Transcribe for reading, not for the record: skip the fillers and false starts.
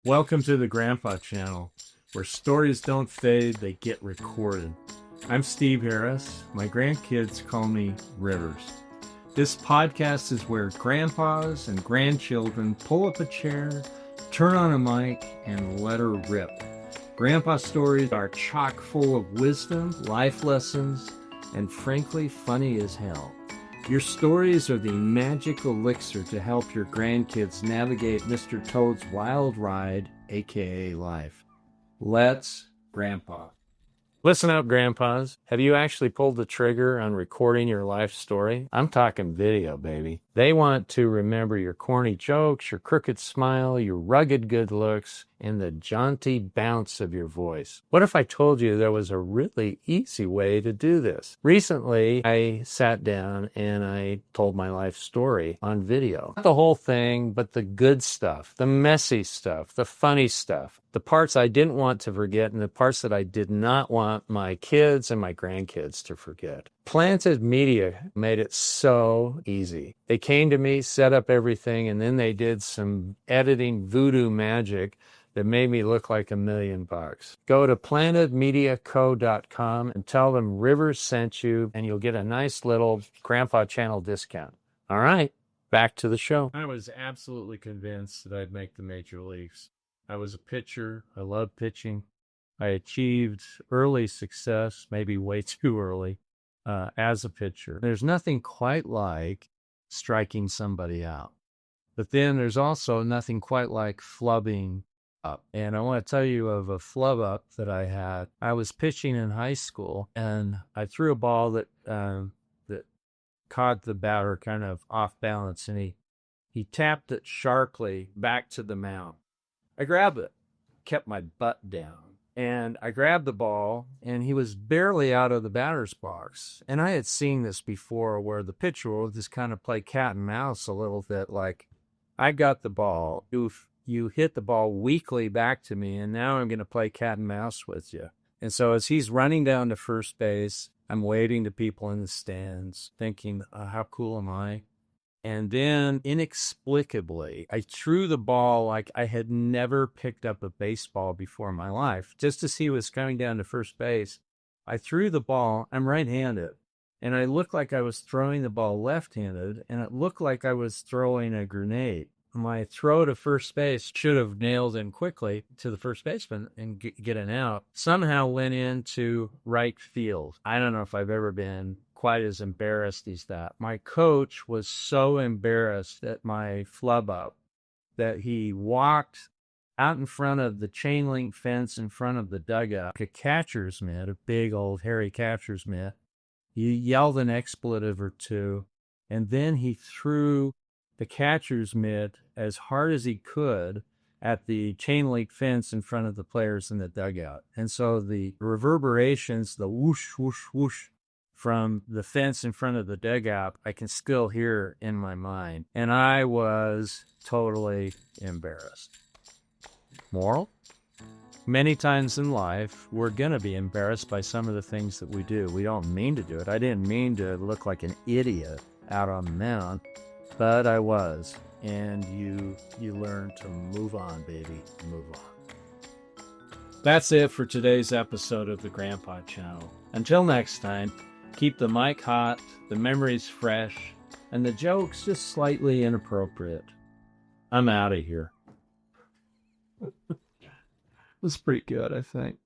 Welcome to the Grandpa Channel, where stories don't fade, they get recorded. I'm Steve Harris. My grandkids call me Rivers. This podcast is where grandpas and grandchildren pull up a chair, turn on a mic, and let her rip. Grandpa stories are chock full of wisdom, life lessons, and frankly funny as hell. Your stories are the magic elixir to help your grandkids navigate Mr. Toad's wild ride, aka life. Let's Grandpa. Listen up, grandpas. Have you actually pulled the trigger on recording your life story? I'm talking video, baby. They want to remember your corny jokes, your crooked smile, your rugged good looks, and the jaunty bounce of your voice. What if I told you there was a really easy way to do this? Recently, I sat down and I told my life story on video. Not the whole thing, but the good stuff, the messy stuff, the funny stuff, the parts I didn't want to forget and the parts that I did not want my kids and my grandkids to forget. Planted Media made it so easy. They came to me, set up everything, and then they did some editing voodoo magic that made me look like $1,000,000. Go to plantedmediaco.com and tell them Rivers sent you, and you'll get a nice little Grandpa Channel discount. All right, back to the show. I was absolutely convinced that I'd make the major leagues. I was a pitcher. I loved pitching. I achieved early success, maybe way too early, as a pitcher. There's nothing quite like striking somebody out. But then there's also nothing quite like flubbing up. And I want to tell you of a flub up that I had. I was pitching in high school, and I threw a ball that caught the batter kind of off balance, and he tapped it sharply back to the mound. I grabbed it, kept my butt down, and I grabbed the ball, and he was barely out of the batter's box. And I had seen this before where the pitcher will just kind of play cat and mouse a little bit, like, I got the ball, you hit the ball weakly back to me, and now I'm going to play cat and mouse with you. And so as he's running down to first base, I'm waving to people in the stands, thinking, how cool am I? And then, inexplicably, I threw the ball like I had never picked up a baseball before in my life. Just as he was coming down to first base, I threw the ball. I'm right-handed. And I looked like I was throwing the ball left-handed, and it looked like I was throwing a grenade. My throw to first base should have nailed in quickly to the first baseman and get an out. Somehow went into right field. I don't know if I've ever been quite as embarrassed as that. My coach was so embarrassed at my flub up that he walked out in front of the chain link fence in front of the dugout, a catcher's mitt, a big old hairy catcher's mitt. He yelled an expletive or two, and then he threw the catcher's mitt as hard as he could at the chain link fence in front of the players in the dugout. And so the reverberations, the whoosh, whoosh, whoosh from the fence in front of the dugout, I can still hear in my mind. And I was totally embarrassed. Moral? Many times in life, we're going to be embarrassed by some of the things that we do. We don't mean to do it. I didn't mean to look like an idiot out on the mound, but I was. And you learn to move on, baby. Move on. That's it for today's episode of the Grandpa Channel. Until next time, keep the mic hot, the memories fresh, and the jokes just slightly inappropriate. I'm out of here. It was pretty good, I think.